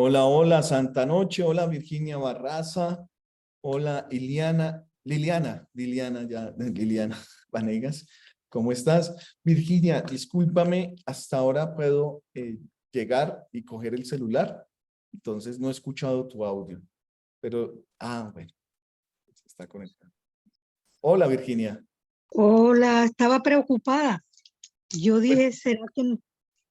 Hola, hola, Santa Noche. Hola, Virginia Barraza. Hola, Liliana Vanegas. ¿Cómo estás? Virginia, discúlpame, hasta ahora puedo llegar y coger el celular. Entonces no he escuchado tu audio. Pero, bueno, se está conectando. Hola, Virginia. Hola, estaba preocupada. Yo Pues, dije, ¿será te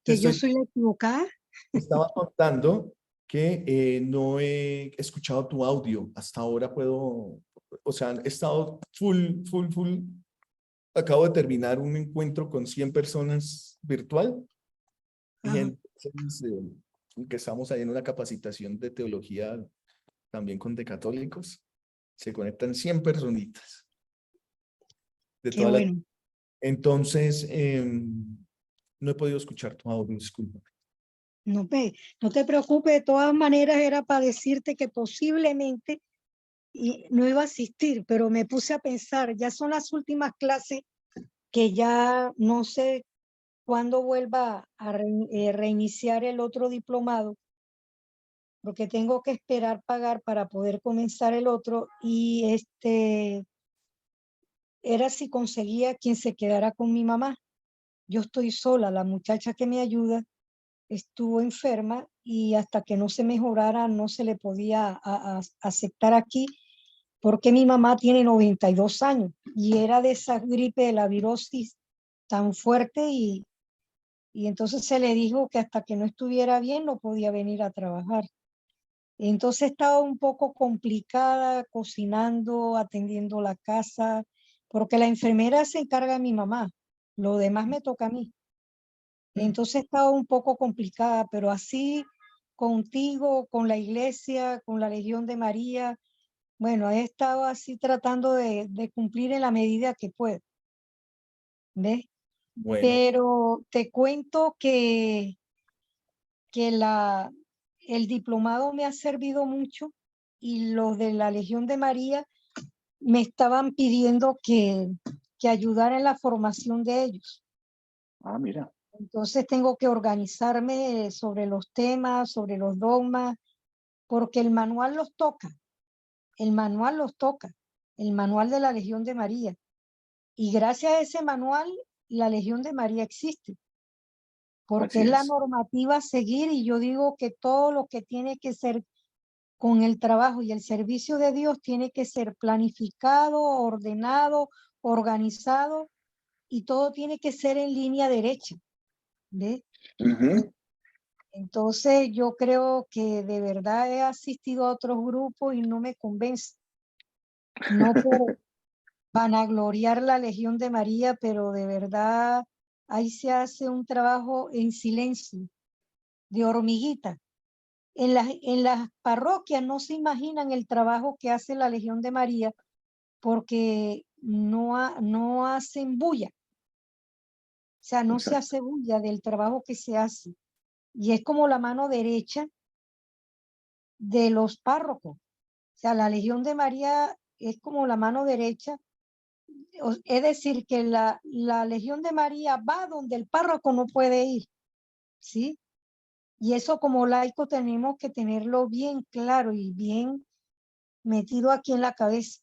que yo estoy, soy la equivocada? estaba contando que no he escuchado tu audio. Hasta ahora puedo, o sea, he estado full. Acabo de terminar un encuentro con 100 personas virtual y Ajá, entonces que estamos ahí en una capacitación de teología también con decatólicos. Se conectan 100 personitas de qué toda la... bueno. Entonces, no he podido escuchar tu audio, disculpa. No te preocupes, de todas maneras era para decirte que posiblemente no iba a asistir, pero me puse a pensar, ya son las últimas clases que ya no sé cuándo vuelva a reiniciar el otro diplomado, porque tengo que esperar pagar para poder comenzar el otro y era si conseguía quien se quedara con mi mamá. Yo estoy sola, la muchacha que me ayuda estuvo enferma y hasta que no se mejorara no se le podía aceptar aquí porque mi mamá tiene 92 años y era de esa gripe de la virosis tan fuerte y entonces se le dijo que hasta que no estuviera bien no podía venir a trabajar. Entonces estaba un poco complicada cocinando, atendiendo la casa, porque la enfermera se encarga de mi mamá, lo demás me toca a mí. Entonces estaba un poco complicada, pero así contigo, con la iglesia, con la Legión de María, bueno, he estado así tratando de cumplir en la medida que puedo, ¿ves? Bueno, Pero te cuento que el diplomado me ha servido mucho y los de la Legión de María me estaban pidiendo que ayudara en la formación de ellos. mira. Entonces tengo que organizarme sobre los temas, sobre los dogmas, porque el manual los toca, el manual los toca, el manual de la Legión de María. Y gracias a ese manual, la Legión de María existe, porque Así es la es. normativa a seguir y yo digo que todo lo que tiene que ser con el trabajo y el servicio de Dios tiene que ser planificado, ordenado, organizado y todo tiene que ser en línea derecha. ¿Ves? Ujú. Entonces yo creo que de verdad he asistido a otros grupos y no me convence. No por vanagloriar la Legión de María, pero de verdad ahí se hace un trabajo en silencio, de hormiguita. En las parroquias no se imaginan el trabajo que hace la Legión de María porque no hacen bulla, o sea, no se Exacto. hace bulla del trabajo que se hace. Y es como la mano derecha de los párrocos. O sea, la Legión de María es como la mano derecha, es decir, que la Legión de María va donde el párroco no puede ir, ¿sí? Y eso como laico tenemos que tenerlo bien claro y bien metido aquí en la cabeza,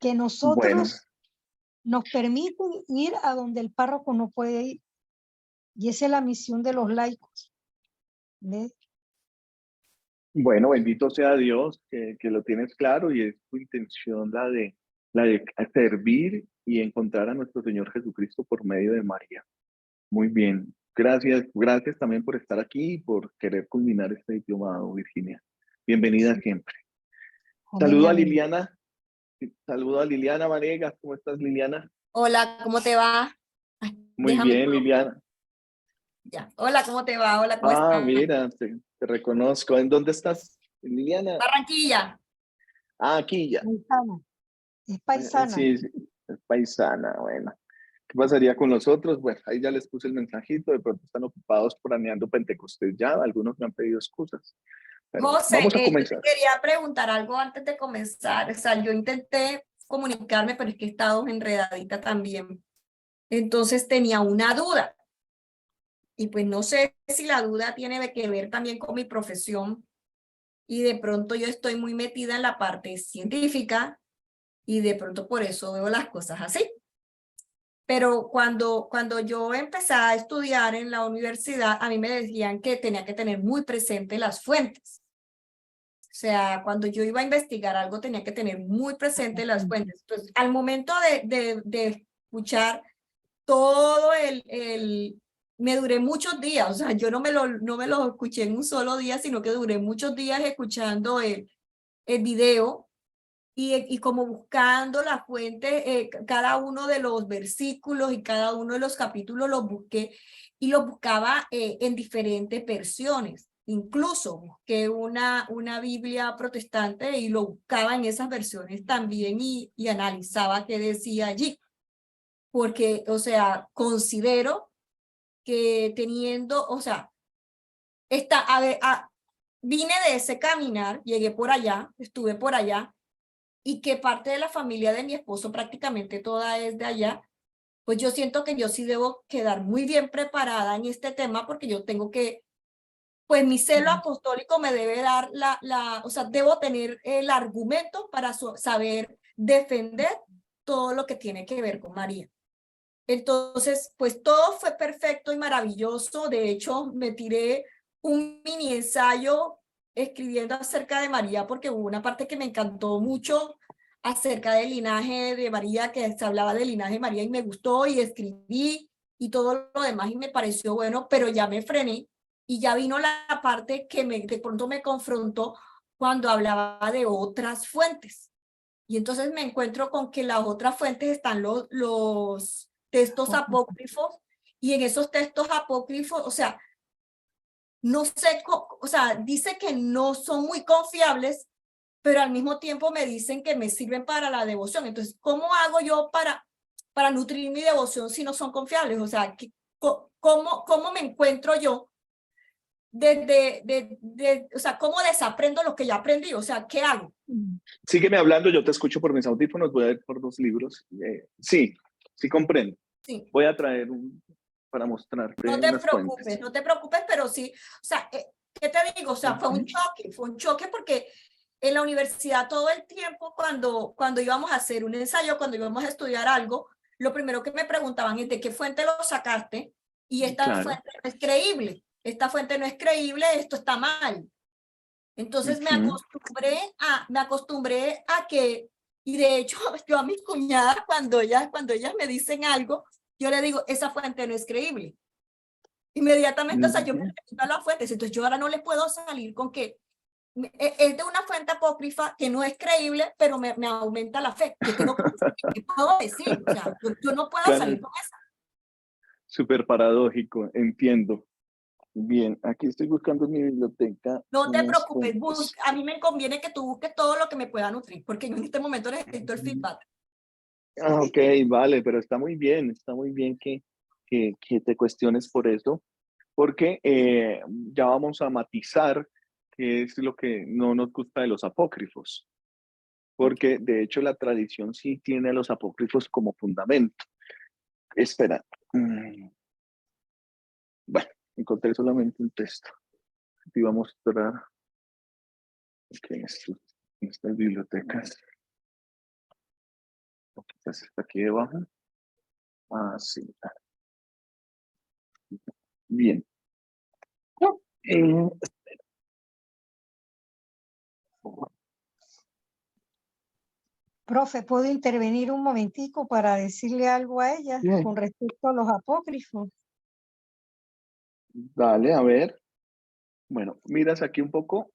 que Bueno, nosotros nos permiten ir a donde el párroco no puede ir. Y esa es la misión de los laicos, ¿ves? Bueno, bendito sea Dios que lo tienes claro y es tu intención la de servir y encontrar a nuestro Señor Jesucristo por medio de María. Muy bien. Gracias también por estar aquí y por querer culminar este diplomado, Virginia. Bienvenida Sí. siempre. Amén, Saludo a amén. Liliana. Saludo a Liliana Vanegas. ¿Cómo estás, Liliana? Hola, ¿cómo te va? Ay, Muy déjame bien, Liliana. ya. Hola, ¿cómo te va? Hola, ¿cómo estás? Mira, te reconozco. ¿En dónde estás, Liliana? Barranquilla. Aquí ya. Paisana, es paisana. Sí, sí, es paisana, bueno. ¿Qué pasaría con los otros? Bueno, ahí ya les puse el mensajito, de pronto están ocupados planeando Pentecostés ya, algunos me han pedido excusas, pero José, vamos a yo te comenzar. quería preguntar algo antes de comenzar. O sea, yo intenté comunicarme, pero es que he estado enredadita también. Entonces tenía una duda. Y pues no sé si la duda tiene que ver también con mi profesión y de pronto yo estoy muy metida en la parte científica y de pronto por eso veo las cosas así. Pero cuando yo empecé a estudiar en la universidad, a mí me decían que tenía que tener muy presente las fuentes. O sea, cuando yo iba a investigar algo, tenía que tener muy presente las fuentes. Entonces, al momento de escuchar todo me duré muchos días, o sea, yo no me lo escuché en un solo día, sino que duré muchos días escuchando el video y como buscando la fuente, cada uno de los versículos y cada uno de los capítulos los busqué y los buscaba en diferentes versiones. Incluso busqué una Biblia protestante y lo buscaba en esas versiones también y analizaba qué decía allí. Porque, o sea, considero que teniendo, o sea, vine de ese caminar, llegué por allá, estuve por allá, y que parte de la familia de mi esposo prácticamente toda es de allá, pues yo siento que yo sí debo quedar muy bien preparada en este tema porque yo tengo que, pues mi celo apostólico me debe dar o sea, debo tener el argumento para saber defender todo lo que tiene que ver con María. Entonces, pues todo fue perfecto y maravilloso. De hecho, me tiré un mini ensayo escribiendo acerca de María porque hubo una parte que me encantó mucho acerca del linaje de María, que se hablaba del linaje de María y me gustó y escribí y todo lo demás y me pareció bueno, pero ya me frené y ya vino la parte que de pronto me confrontó cuando hablaba de otras fuentes. Y entonces me encuentro con que las otras fuentes están los textos apócrifos y en esos textos apócrifos, o sea, no sé, o sea, dice que no son muy confiables, pero al mismo tiempo me dicen que me sirven para la devoción. Entonces, ¿cómo hago yo para nutrir mi devoción si no son confiables? O sea, ¿cómo me encuentro yo o sea, cómo desaprendo lo que ya aprendí? O sea, ¿qué hago? Sígueme hablando, yo te escucho por mis audífonos, voy a ir por 2 libros. Sí, sí comprendo. Sí. Voy a traer para mostrarte unas fuentes. No te preocupes, pero sí, o sea, ¿qué te digo? O sea, fue un choque porque en la universidad todo el tiempo cuando íbamos a hacer un ensayo, cuando íbamos a estudiar algo, lo primero que me preguntaban es de qué fuente lo sacaste y esta fuente no es creíble, esta fuente no es creíble, esto está mal. Entonces me acostumbré a que, y de hecho yo a mis cuñadas cuando ellas me dicen algo, yo le digo, esa fuente no es creíble. Inmediatamente, o sea, yo me repito a las fuentes, entonces yo ahora no les puedo salir con que es de una fuente apócrifa que no es creíble, pero me aumenta la fe. Yo tengo que decir, ¿qué puedo decir? O sea, yo no puedo salir con eso. Súper paradójico, entiendo. Bien, aquí estoy buscando en mi biblioteca. No te unas preocupes, fuentes. a mí me conviene que tú busques todo lo que me pueda nutrir, porque yo en este momento necesito el feedback. Ok, vale, pero está muy bien que te cuestiones por eso, porque ya vamos a matizar qué es lo que no nos gusta de los apócrifos, porque de hecho la tradición sí tiene a los apócrifos como fundamento. Espera. Bueno, encontré solamente un texto. Te iba a mostrar en estas bibliotecas. O quizás está aquí debajo. Ah, sí. Bien. Eh, Profe, ¿puedo intervenir un momentico para decirle algo a ella con respecto a los apócrifos? Dale, a ver. Bueno, miras aquí un poco.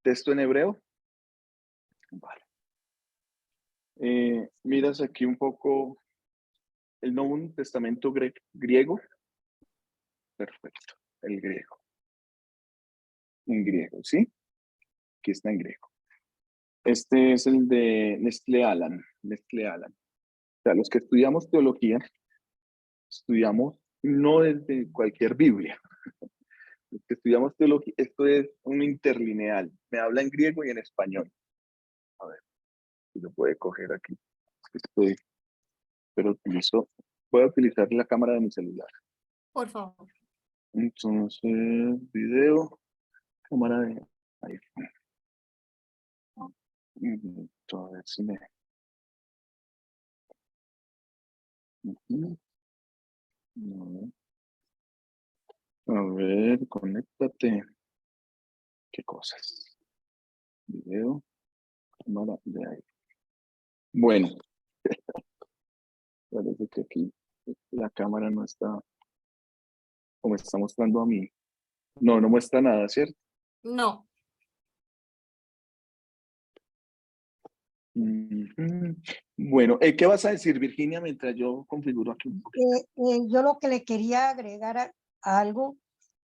Texto en hebreo. Vale. Miras aquí un poco el Nuevo Testamento griego. Perfecto. El griego. En griego, ¿sí? Aquí está en griego. Este es el de Nestlé Aland. Nestlé Aland. O sea, los que estudiamos teología, estudiamos no desde cualquier Biblia. Los que estudiamos teología, esto es un interlineal. Me habla en griego y en español. A ver, si lo puede coger aquí. Pero voy a utilizar la cámara de mi celular. Por favor. Entonces, video, cámara de iPhone. A ver si me... Ujú. No. A ver, conéctate. ¿Qué cosas? Video, cámara de iPhone. Bueno, parece que aquí la cámara no está como está mostrando a mí. No, no muestra nada, ¿cierto? No. Ujú. Bueno, ¿qué vas a decir, Virginia, mientras yo configuro aquí un poquito? Yo lo que le quería agregar algo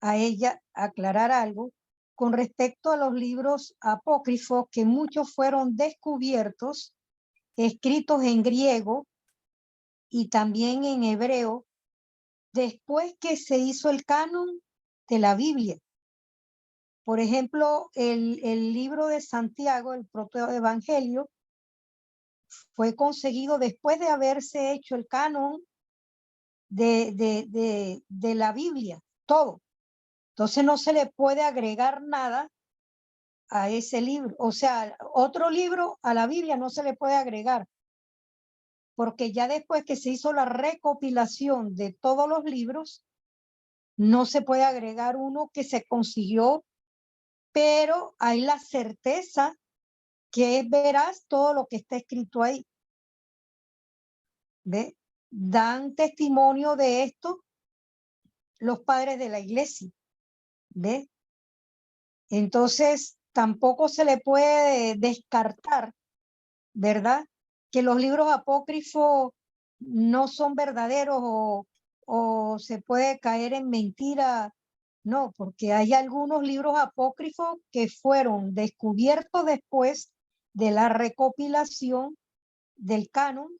a ella, aclarar algo con respecto a los libros apócrifos, que muchos fueron descubiertos, escritos en griego y también en hebreo, después que se hizo el canon de la Biblia. Por ejemplo, el libro de Santiago, el protoevangelio, fue conseguido después de haberse hecho el canon de la Biblia, todo. Entonces no se le puede agregar nada a ese libro. O sea, otro libro a la Biblia no se le puede agregar, porque ya después que se hizo la recopilación de todos los libros, no se puede agregar uno que se consiguió, pero hay la certeza que es veraz todo lo que está escrito ahí. ¿Ve? Dan testimonio de esto los padres de la iglesia. ¿Ve? Entonces, tampoco se le puede descartar, ¿verdad?, que los libros apócrifos no son verdaderos o se puede caer en mentira. No, porque hay algunos libros apócrifos que fueron descubiertos después de la recopilación del canon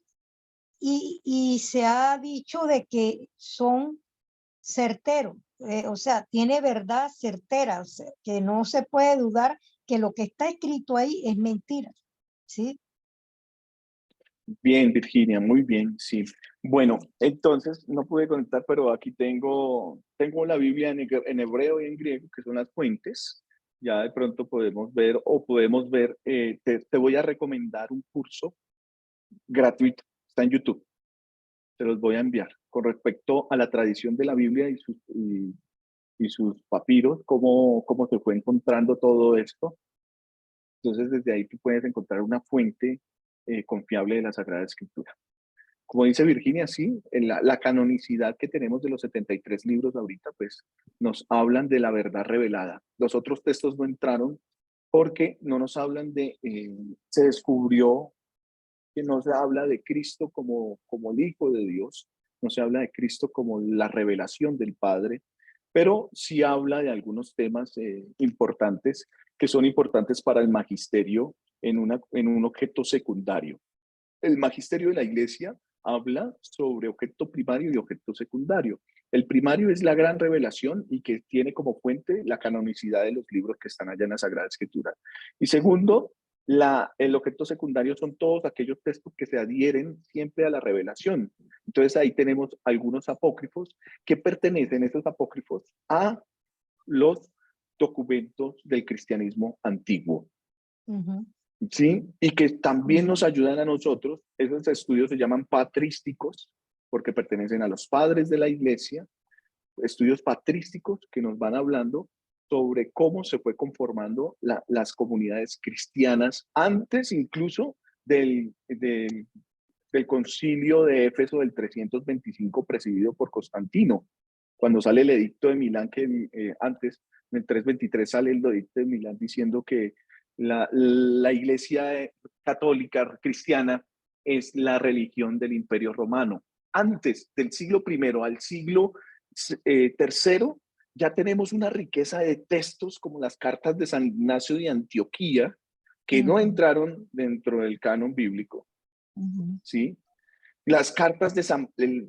y se ha dicho de que son certeros, o sea, tiene verdad certera, o sea, que no se puede dudar que lo que está escrito ahí es mentira, ¿sí? Bien, Virginia, muy bien, sí. Bueno, entonces no pude conectar, pero aquí tengo la Biblia en hebreo y en griego, que son las fuentes. Ya de pronto podemos ver, te voy a recomendar un curso gratuito, está en YouTube, te los voy a enviar, con respecto a la tradición de la Biblia y sus papiros, cómo se fue encontrando todo esto. Entonces, desde ahí tú puedes encontrar una fuente confiable de la Sagrada Escritura. Como dice Virginia, sí, en la canonicidad que tenemos de los 73 libros ahorita, pues nos hablan de la verdad revelada. Los otros textos no entraron porque no nos hablan se descubrió que no se habla de Cristo como el Hijo de Dios, no se habla de Cristo como la revelación del Padre, pero sí habla de algunos temas importantes que son importantes para el magisterio en un objeto secundario. El magisterio de la iglesia habla sobre objeto primario y objeto secundario. El primario es la gran revelación y que tiene como fuente la canonicidad de los libros que están allá en la Sagrada Escritura. Y segundo, el objeto secundario son todos aquellos textos que se adhieren siempre a la revelación. Entonces ahí tenemos algunos apócrifos que pertenecen, esos apócrifos, a los documentos del cristianismo antiguo. Uh-huh. ¿Sí? Y que también nos ayudan a nosotros. Esos estudios se llaman patrísticos porque pertenecen a los padres de la iglesia, estudios patrísticos que nos van hablando sobre cómo se fue conformando las comunidades cristianas antes incluso del concilio de Éfeso del 325 presidido por Constantino. Cuando sale el edicto de Milán, que antes, en el 323 sale el edicto de Milán diciendo que la iglesia católica cristiana es la religión del Imperio Romano. Antes del siglo I al siglo III, ya tenemos una riqueza de textos como las cartas de San Ignacio de Antioquía, que no entraron dentro del canon bíblico, ¿sí? Las cartas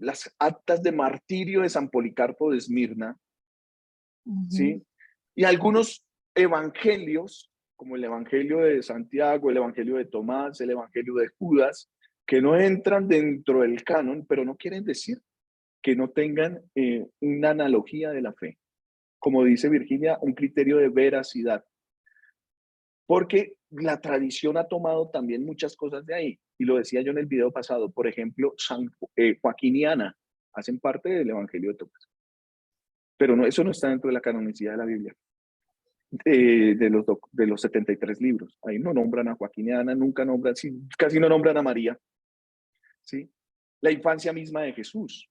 las actas de martirio de San Policarpo de Esmirna, ¿sí? Y algunos evangelios, como el evangelio de Santiago, el evangelio de Tomás, el evangelio de Judas, que no entran dentro del canon, pero no quieren decir que no tengan una analogía de la fe. Como dice Virginia, un criterio de veracidad. Porque la tradición ha tomado también muchas cosas de ahí. Y lo decía yo en el video pasado. Por ejemplo, Joaquín y Ana hacen parte del Evangelio de Tomás. Pero no, eso no está dentro de la canonicidad de la Biblia. De los 73 libros. Ahí no nombran a Joaquín y Ana, nunca nombran, casi no nombran a María. ¿Sí? La infancia misma de Jesús,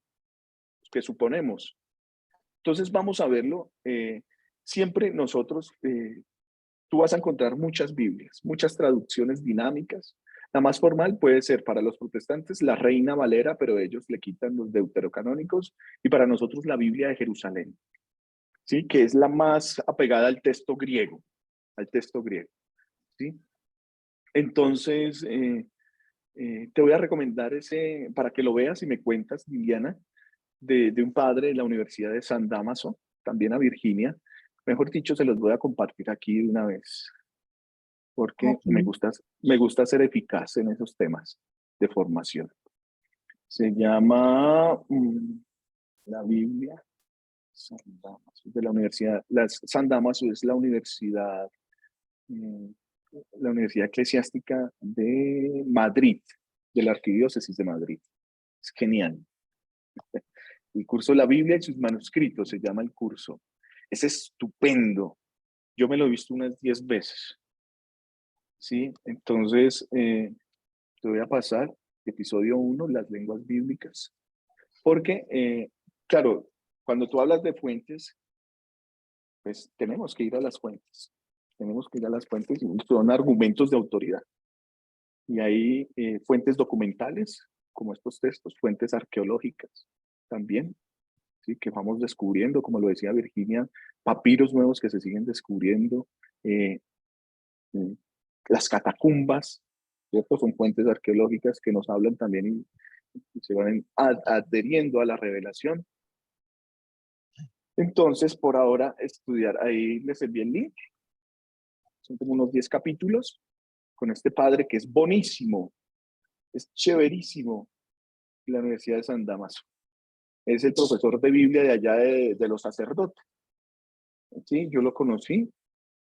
que suponemos. Entonces vamos a verlo. Siempre nosotros, tú vas a encontrar muchas Biblias, muchas traducciones dinámicas. La más formal puede ser para los protestantes la Reina Valera, pero ellos le quitan los deuterocanónicos, y para nosotros la Biblia de Jerusalén, ¿sí? Que es la más apegada al texto griego, ¿sí? Entonces, te voy a recomendar ese, para que lo veas y me cuentas, Liliana, de un padre de la Universidad de San Dámaso, también a Virginia. Mejor dicho, se los voy a compartir aquí de una vez, porque Ok. me gusta ser eficaz en esos temas de formación. Se llama la Biblia San Dámaso, de la Universidad. San Dámaso es la universidad eclesiástica de Madrid, de la Arquidiócesis de Madrid. Es genial. El curso La Biblia y sus manuscritos se llama el curso. Es estupendo. Yo me lo he visto unas 10 veces. ¿Sí? Entonces, te voy a pasar episodio 1, las lenguas bíblicas. Porque, claro, cuando tú hablas de fuentes, pues tenemos que ir a las fuentes. Tenemos que ir a las fuentes y son argumentos de autoridad. Y hay fuentes documentales, como estos textos, fuentes arqueológicas también, ¿sí? Que vamos descubriendo, como lo decía Virginia, papiros nuevos que se siguen descubriendo, las catacumbas, ¿cierto? Son fuentes arqueológicas que nos hablan también y se van adheriendo a la revelación. Entonces, por ahora, estudiar, ahí les envié el link, son como unos 10 capítulos, con este padre que es bonísimo, es chéverísimo, en la Universidad de San Dámaso. Es el profesor de Biblia de allá de los sacerdotes. Sí, yo lo conocí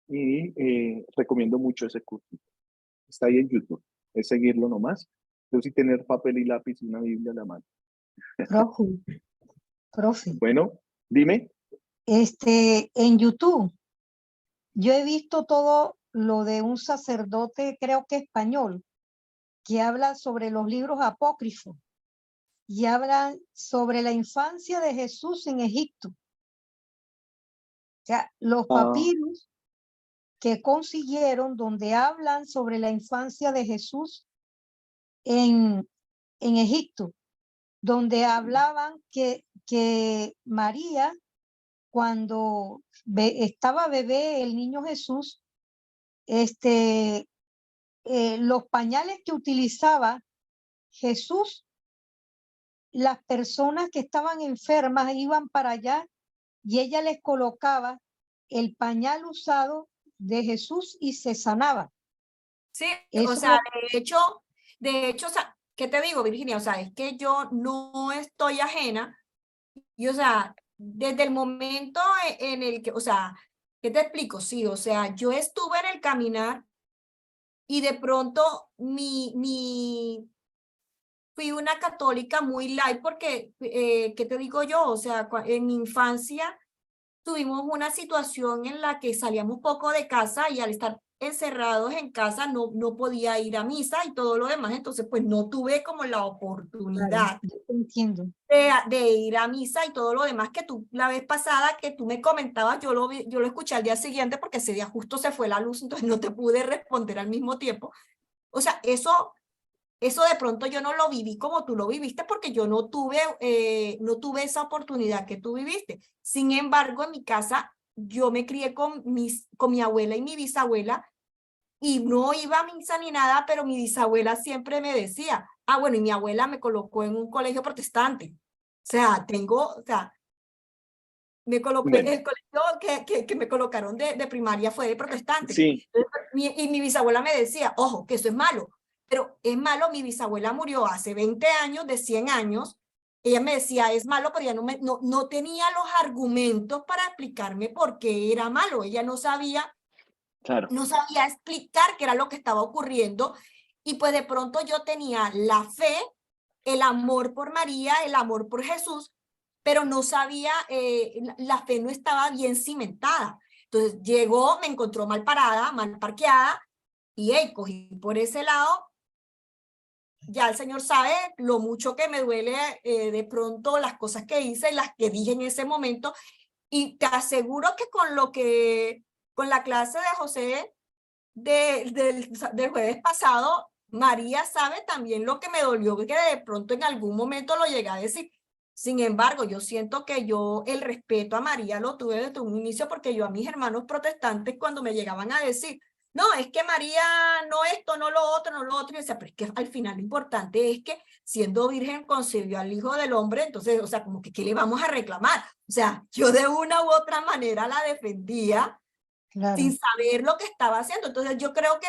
y recomiendo mucho ese curso. Está ahí en YouTube, es seguirlo nomás. Yo sí tener papel y lápiz y una Biblia a la mano. Profe, Bueno, dime. en YouTube, yo he visto todo lo de un sacerdote, creo que español, que habla sobre los libros apócrifos y habla sobre la infancia de Jesús en Egipto. O sea, los papiros que consiguieron donde hablan sobre la infancia de Jesús en Egipto, donde hablaban que María, cuando estaba bebé el niño Jesús, los pañales que utilizaba Jesús, las personas que estaban enfermas iban para allá y ella les colocaba el pañal usado de Jesús y se sanaba. Sí, Eso o sea, de hecho, o sea, ¿qué te digo, Virginia? O sea, es que yo no estoy ajena y, o sea, desde el momento en el que, o sea, ¿qué te explico? Sí, o sea, yo estuve en el caminar y de pronto fui una católica muy light porque, ¿qué te digo yo? O sea, en mi infancia tuvimos una situación en la que salíamos poco de casa y al estar encerrados en casa no podía ir a misa y todo lo demás, entonces pues no tuve como la oportunidad yo te entiendo. de ir a misa y todo lo demás que tú la vez pasada que tú me comentabas, yo lo escuché al día siguiente porque ese día justo se fue la luz, entonces no te pude responder al mismo tiempo. O sea, eso de pronto yo no lo viví como tú lo viviste porque yo no tuve esa oportunidad que tú viviste. Sin embargo, en mi casa yo me crié con mi abuela y mi bisabuela y no iba a misa ni nada, pero mi bisabuela siempre me decía, bueno, y mi abuela me colocó en un colegio protestante. O sea, me colocó en el colegio que me colocaron de primaria fue de protestante. Sí. Y mi bisabuela me decía, ojo, que eso es malo. Pero es malo, mi bisabuela murió hace 20 años, de 100 años, ella me decía, es malo, pero ella no tenía los argumentos para explicarme por qué era malo. Ella Claro. no sabía explicar qué era lo que estaba ocurriendo. Y pues de pronto yo tenía la fe, el amor por María, el amor por Jesús, pero no sabía, la fe no estaba bien cimentada. Entonces llegó, me encontró mal parada, mal parqueada, y cogí por ese lado. Ya el Señor sabe lo mucho que me duele de pronto las cosas que hice, las que dije en ese momento, y te aseguro que con la clase de José del jueves pasado, María sabe también lo que me dolió, que de pronto en algún momento lo llegué a decir. Sin embargo, yo siento que yo el respeto a María lo tuve desde un inicio, porque yo a mis hermanos protestantes, cuando me llegaban a decir, no, es que María no esto, no lo otro, no lo otro, y decía, pero es que al final lo importante es que siendo virgen concibió al Hijo del Hombre. Entonces, o sea, como que ¿qué le vamos a reclamar? O sea, yo de una u otra manera la defendía Claro, sin saber lo que estaba haciendo. Entonces yo creo que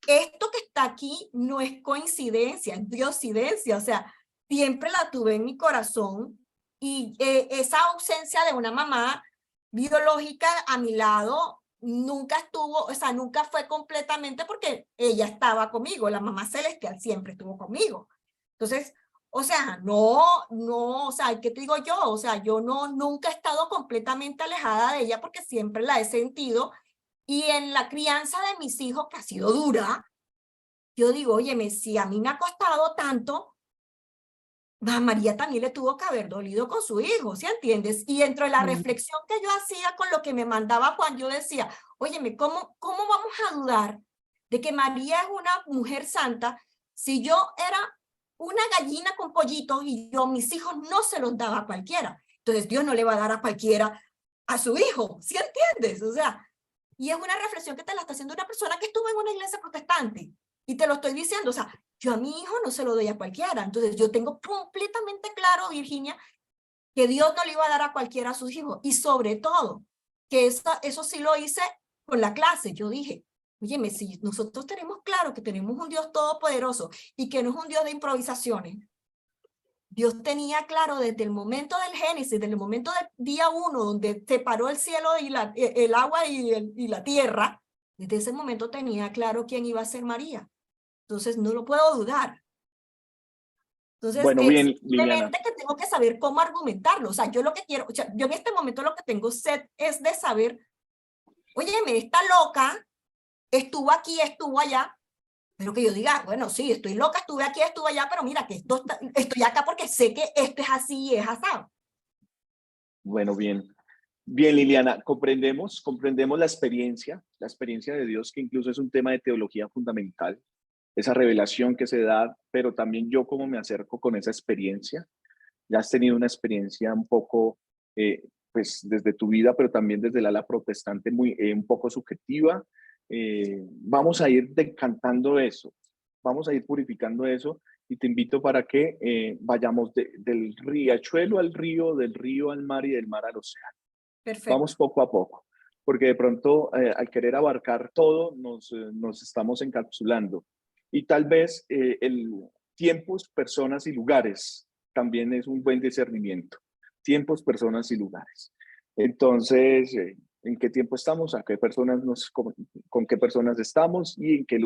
esto que está aquí no es coincidencia, es diosidencia. O sea, siempre la tuve en mi corazón, y esa ausencia de una mamá biológica a mi lado nunca estuvo, o sea, nunca fue completamente, porque ella estaba conmigo, la mamá celestial siempre estuvo conmigo. Entonces, o sea, o sea, ¿qué te digo yo? O sea, yo nunca he estado completamente alejada de ella, porque siempre la he sentido. Y en la crianza de mis hijos, que ha sido dura, yo digo, óyeme, si a mí me ha costado tanto, a María también le tuvo que haber dolido con su hijo, ¿sí entiendes? Y dentro de la sí, reflexión que yo hacía con lo que me mandaba Juan, yo decía, óyeme, ¿cómo vamos a dudar de que María es una mujer santa si yo era una gallina con pollitos y yo mis hijos no se los daba a cualquiera? Entonces Dios no le va a dar a cualquiera a su hijo, ¿sí entiendes? O sea, y es una reflexión que te la está haciendo una persona que estuvo en una iglesia protestante. Y te lo estoy diciendo, o sea, yo a mi hijo no se lo doy a cualquiera. Entonces yo tengo completamente claro, Virginia, que Dios no le iba a dar a cualquiera a sus hijos. Y sobre todo, que eso sí lo hice con la clase. Yo dije, óyeme, si nosotros tenemos claro que tenemos un Dios todopoderoso y que no es un Dios de improvisaciones, Dios tenía claro desde el momento del Génesis, desde el momento del día 1, donde separó el cielo y el agua y la tierra. Desde ese momento tenía claro quién iba a ser María. Entonces no lo puedo dudar. Entonces Bueno, es bien, Liliana. simplemente que tengo que saber cómo argumentarlo. O sea, yo lo que quiero, o sea, yo en este momento lo que tengo sed es de saber, óyeme, esta loca estuvo aquí, estuvo allá, pero que yo diga, bueno, sí, estoy loca, estuve aquí, estuve allá, pero mira que estoy acá porque sé que esto es así y es asado. Bueno, bien. Bien, Liliana, comprendemos la experiencia de Dios, que incluso es un tema de teología fundamental, esa revelación que se da, pero también yo cómo me acerco con esa experiencia. Ya has tenido una experiencia un poco, pues desde tu vida, pero también desde el ala protestante, un poco subjetiva. Vamos a ir decantando eso, vamos a ir purificando eso, y te invito para que vayamos del riachuelo al río, del río al mar y del mar al océano. Perfecto. Vamos poco a poco, porque de pronto al querer abarcar todo nos estamos encapsulando. Y tal vez el tiempos, personas y lugares también es un buen discernimiento. Tiempos, personas y lugares. Entonces, ¿en qué tiempo estamos? ¿A qué personas con qué personas estamos y en qué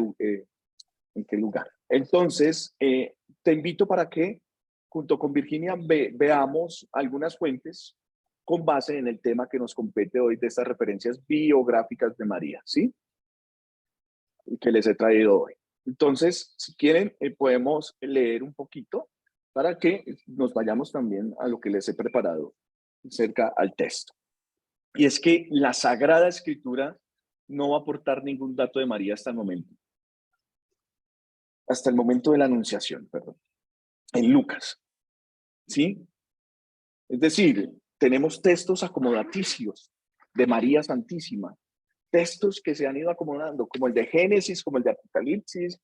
lugar? Entonces, te invito para que junto con Virginia veamos algunas fuentes con base en el tema que nos compete hoy de estas referencias biográficas de María, ¿sí? Que les he traído hoy. Entonces, si quieren, podemos leer un poquito para que nos vayamos también a lo que les he preparado cerca al texto. Y es que la Sagrada Escritura no va a aportar ningún dato de María hasta el momento de la Anunciación, perdón, en Lucas, ¿sí? Es decir, tenemos textos acomodaticios de María Santísima, textos que se han ido acomodando, como el de Génesis, como el de Apocalipsis,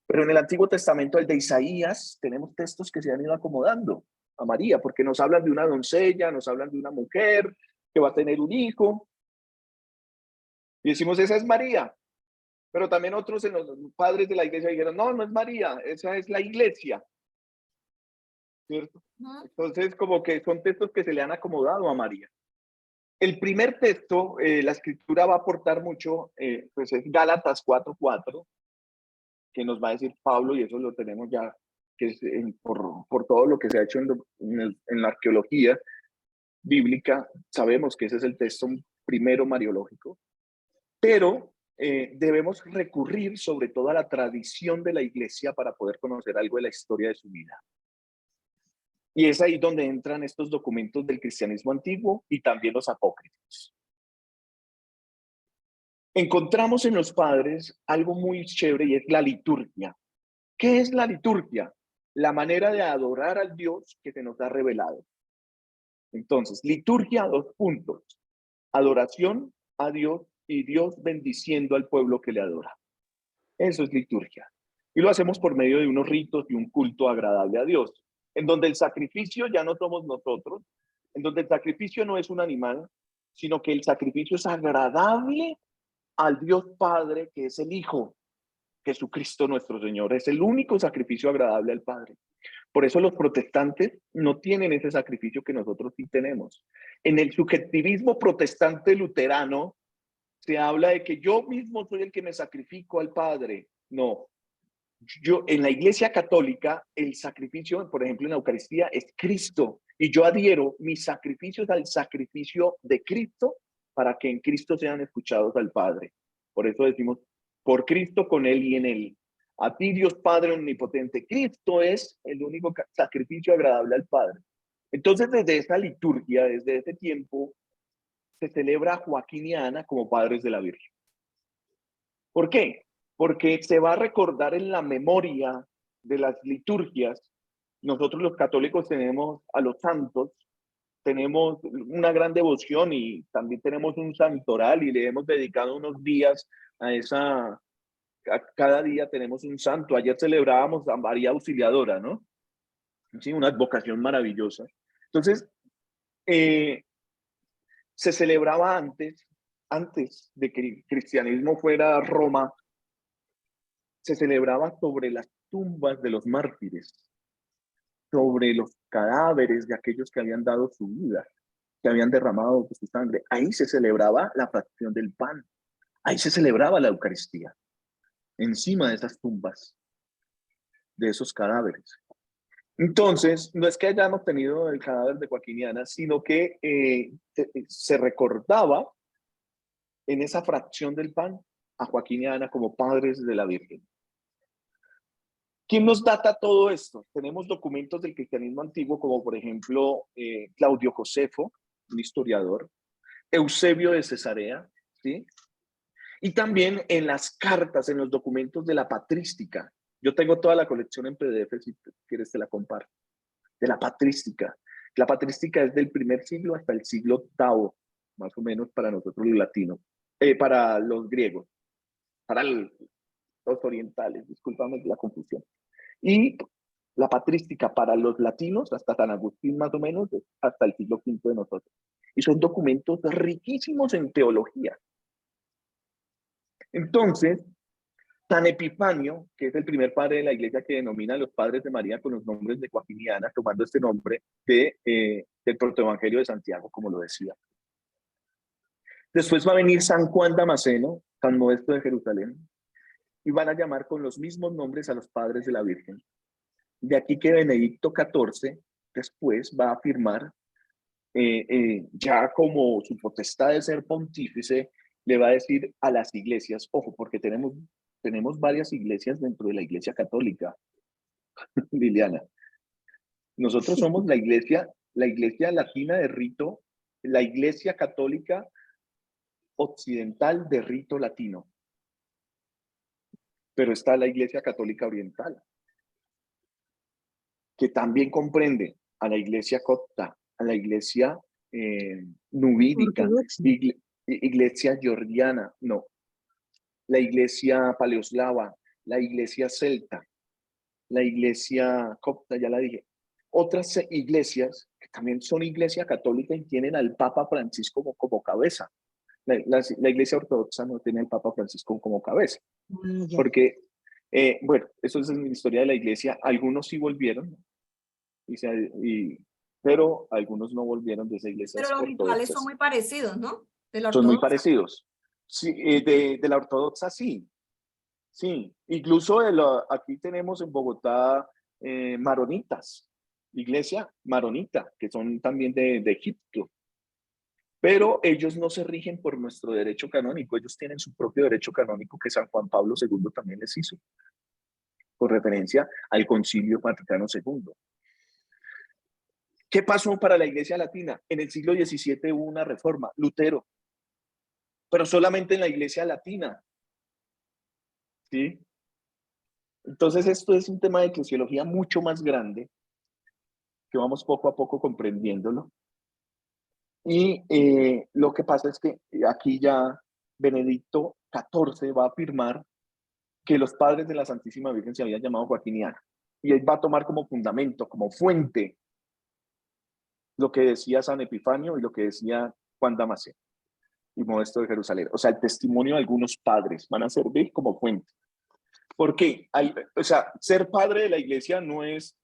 pero en el Antiguo Testamento, el de Isaías, tenemos textos que se han ido acomodando a María, porque nos hablan de una doncella, nos hablan de una mujer que va a tener un hijo, y decimos, esa es María, pero también otros en los padres de la iglesia dijeron, no, no es María, esa es la iglesia. ¿cierto? Ujú. Entonces, como que son textos que se le han acomodado a María. El primer texto, la escritura va a aportar mucho, pues es Gálatas 4:4, que nos va a decir Pablo, y eso lo tenemos ya, que es por todo lo que se ha hecho en la arqueología bíblica, sabemos que ese es el texto primero mariológico, pero debemos recurrir sobre todo a la tradición de la iglesia para poder conocer algo de la historia de su vida. Y es ahí donde entran estos documentos del cristianismo antiguo y también los apócrifos. Encontramos en los padres algo muy chévere y es la liturgia. ¿Qué es la liturgia? La manera de adorar al Dios que se nos ha revelado. Entonces, liturgia, 2 puntos. Adoración a Dios y Dios bendiciendo al pueblo que le adora. Eso es liturgia. Y lo hacemos por medio de unos ritos y un culto agradable a Dios, en donde el sacrificio ya no somos nosotros, en donde el sacrificio no es un animal, sino que el sacrificio es agradable al Dios Padre, que es el Hijo, Jesucristo nuestro Señor. Es el único sacrificio agradable al Padre. Por eso los protestantes no tienen ese sacrificio que nosotros sí tenemos. En el subjetivismo protestante luterano se habla de que yo mismo soy el que me sacrifico al Padre. No. En la Iglesia Católica, el sacrificio, por ejemplo, en la Eucaristía, es Cristo. Y yo adhiero mis sacrificios al sacrificio de Cristo para que en Cristo sean escuchados al Padre. Por eso decimos, por Cristo, con Él y en Él. A ti, Dios Padre omnipotente. Cristo es el único sacrificio agradable al Padre. Entonces, desde esa liturgia, desde ese tiempo, se celebra a Joaquín y a Ana como padres de la Virgen. ¿Por qué? Porque se va a recordar en la memoria de las liturgias. Nosotros los católicos tenemos a los santos, tenemos una gran devoción y también tenemos un santoral y le hemos dedicado unos días a esa, cada día tenemos un santo. Ayer celebrábamos a María Auxiliadora, ¿no? Sí, una advocación maravillosa. Entonces, se celebraba antes de que el cristianismo fuera a Roma, se celebraba sobre las tumbas de los mártires, sobre los cadáveres de aquellos que habían dado su vida, que habían derramado su sangre. Ahí se celebraba la fracción del pan, ahí se celebraba la Eucaristía, encima de esas tumbas, de esos cadáveres. Entonces, no es que hayamos tenido el cadáver de Joaquín y Ana, sino que se recordaba en esa fracción del pan a Joaquín y Ana como padres de la Virgen. ¿Quién nos data todo esto? Tenemos documentos del cristianismo antiguo, como por ejemplo Claudio Josefo, un historiador, Eusebio de Cesarea, ¿sí? Y también en las cartas, en los documentos de la patrística. Yo tengo toda la colección en PDF, si quieres te la comparto, de la patrística. La patrística es del primer siglo hasta el siglo VIII, más o menos para nosotros los latinos, para los griegos, para los orientales, discúlpame la confusión. Y la patrística para los latinos, hasta San Agustín más o menos, hasta el siglo V de nosotros. Y son documentos riquísimos en teología. Entonces, San Epifanio, que es el primer padre de la iglesia que denomina a los padres de María con los nombres de Joaquín y Ana, tomando este nombre del protoevangelio de Santiago, como lo decía. Después va a venir San Juan Damasceno, San Modesto de Jerusalén, y van a llamar con los mismos nombres a los padres de la Virgen. De aquí que Benedicto XIV después va a afirmar, ya como su potestad de ser pontífice, le va a decir a las iglesias, ojo, porque tenemos varias iglesias dentro de la iglesia católica, Liliana. Nosotros somos la iglesia latina de rito, la iglesia católica occidental de rito latino. Pero está la iglesia católica oriental, que también comprende a la iglesia copta, a la iglesia nubídica, iglesia georgiana, no, la iglesia paleoslava, la iglesia celta, la iglesia copta, ya la dije. Otras iglesias que también son iglesia católica y tienen al Papa Francisco como cabeza. La iglesia ortodoxa no tiene al Papa Francisco como cabeza, porque, bueno, eso es en la historia de la iglesia. Algunos sí volvieron, pero algunos no volvieron de esa iglesia Pero los rituales son ortodoxa. muy parecidos, ¿no? De la Son muy ortodoxa. parecidos. Sí, de la ortodoxa, sí. Sí, incluso aquí tenemos en Bogotá maronitas, iglesia maronita, que son también de Egipto. Pero ellos no se rigen por nuestro derecho canónico, ellos tienen su propio derecho canónico que San Juan Pablo II también les hizo, con referencia al Concilio Vaticano II. ¿Qué pasó para la Iglesia Latina? En el siglo XVII hubo una reforma, Lutero, pero solamente en la Iglesia Latina. ¿Sí? Entonces esto es un tema de eclesiología mucho más grande, que vamos poco a poco comprendiéndolo. Y lo que pasa es que aquí ya Benedicto XIV va a afirmar que los padres de la Santísima Virgen se habían llamado joaquiniana. Y él va a tomar como fundamento, como fuente, lo que decía San Epifanio y lo que decía Juan Damasceno y Modesto de Jerusalén. O sea, el testimonio de algunos padres van a servir como fuente. ¿Por qué? O sea, ser padre de la iglesia no es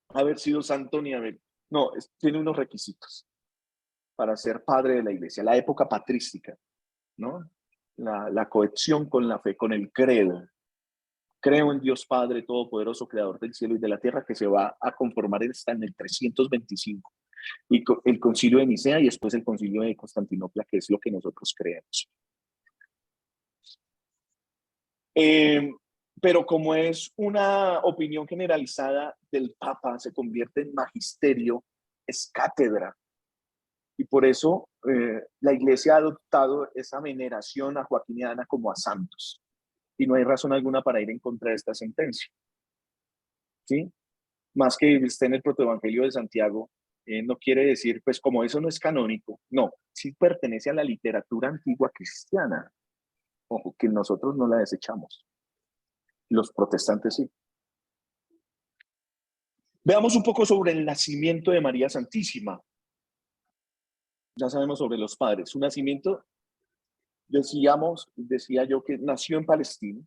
haber sido santo ni haber... No, tiene unos requisitos para ser padre de la iglesia. La época patrística, ¿no? La cohesión con la fe, con el credo. Creo en Dios Padre Todopoderoso, Creador del cielo y de la tierra, que se va a conformar hasta en el 325. Y el concilio de Nicea y después el concilio de Constantinopla, que es lo que nosotros creemos. Pero como es una opinión generalizada del Papa, se convierte en magisterio, es cátedra. Y por eso la Iglesia ha adoptado esa veneración a joaquiniana como a santos. Y no hay razón alguna para ir en contra de esta sentencia. ¿Sí? Más que esté en el protoevangelio de Santiago, no quiere decir, pues como eso no es canónico, no, sí pertenece a la literatura antigua cristiana. Ojo, que nosotros no la desechamos. Los protestantes sí. Veamos un poco sobre el nacimiento de María Santísima. Ya sabemos sobre los padres. Su nacimiento, decía yo que nació en Palestina.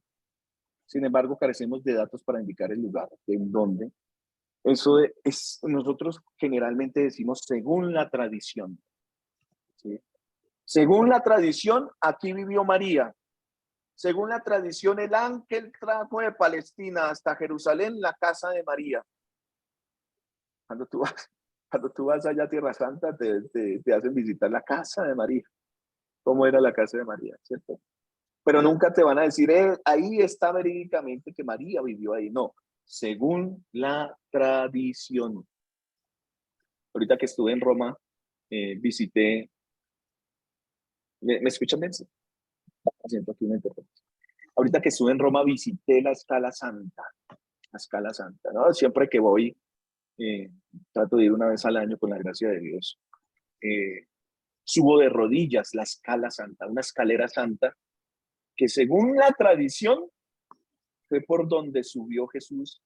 Sin embargo, carecemos de datos para indicar el lugar, en dónde. Nosotros generalmente decimos según la tradición. ¿Sí? Según la tradición, aquí vivió María. Según la tradición, el ángel trajo de Palestina hasta Jerusalén la casa de María. Cuando tú vas allá a Tierra Santa, te hacen visitar la casa de María. ¿Cómo era la casa de María? ¿Cierto? Pero nunca te van a decir, ahí está verídicamente que María vivió ahí. No, según la tradición. Ahorita que estuve en Roma, visité... ¿Me escuchan bien? Siento aquí una interrupción. Ahorita que estuve en Roma, visité la Scala Santa. La Scala Santa, ¿no? Siempre que voy, trato de ir una vez al año con la gracia de Dios. Subo de rodillas la Scala Santa, una escalera santa que según la tradición fue por donde subió Jesús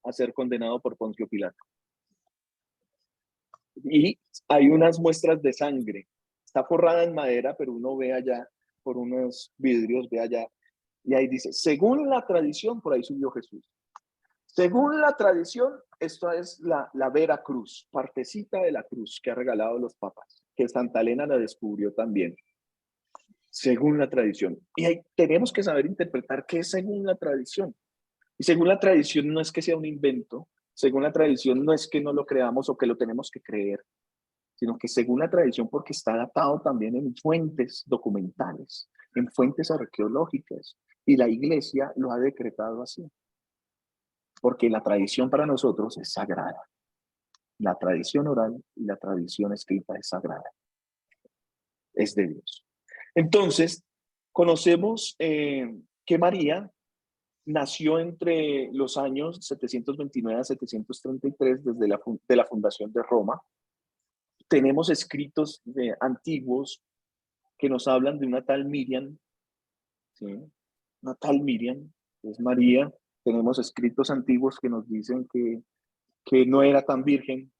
a ser condenado por Poncio Pilato. Y hay unas muestras de sangre. Está forrada en madera, pero uno ve allá, por unos vidrios, ve allá, y ahí dice, según la tradición, por ahí subió Jesús. Según la tradición, esto es la Vera Cruz, partecita de la cruz que ha regalado los papas, que Santa Elena la descubrió también. Según la tradición. Y ahí tenemos que saber interpretar qué es según la tradición. Y según la tradición no es que sea un invento, según la tradición no es que no lo creamos o que lo tenemos que creer, sino que según la tradición porque está datado también en fuentes documentales, en fuentes arqueológicas. Y la Iglesia lo ha decretado así. Porque la tradición para nosotros es sagrada. La tradición oral y la tradición escrita es sagrada. Es de Dios. Entonces, conocemos que María nació entre los años 729 a 733 desde la fundación de Roma. Tenemos escritos antiguos que nos hablan de una tal Miriam, ¿sí? Una tal Miriam, que es María. Tenemos escritos antiguos que nos dicen que no era tan virgen,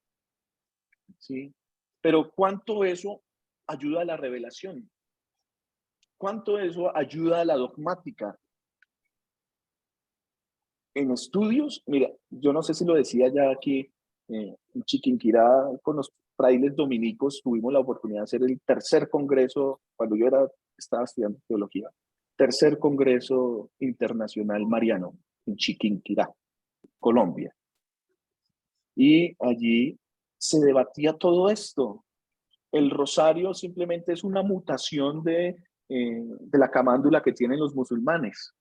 ¿sí? Pero ¿cuánto eso ayuda a la revelación? ¿Cuánto eso ayuda a la dogmática? En estudios, mira, yo no sé si lo decía ya aquí En Chiquinquirá, con los frailes dominicos, tuvimos la oportunidad de hacer el tercer congreso, cuando yo estaba estudiando teología, tercer congreso internacional mariano en Chiquinquirá, Colombia. Y allí se debatía todo esto. El rosario simplemente es una mutación de la camándula que tienen los musulmanes.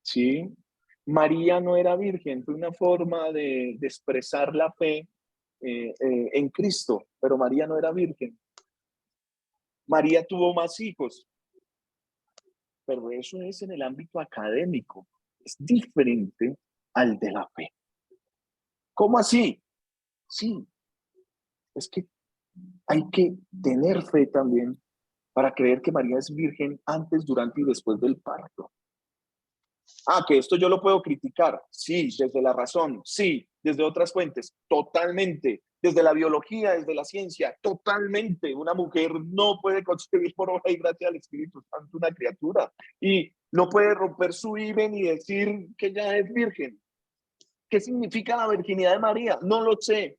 ¿Sí? María no era virgen, fue una forma de expresar la fe en Cristo, pero María no era virgen. María tuvo más hijos, pero eso es en el ámbito académico, es diferente al de la fe. ¿Cómo así? Sí, es que hay que tener fe también para creer que María es virgen antes, durante y después del parto. Que esto yo lo puedo criticar. Sí, desde la razón. Sí, desde otras fuentes. Totalmente. Desde la biología, desde la ciencia. Totalmente. Una mujer no puede concebir por obra y gracia del Espíritu Santo una criatura. Y no puede romper su himen y decir que ya es virgen. ¿Qué significa la virginidad de María? No lo sé.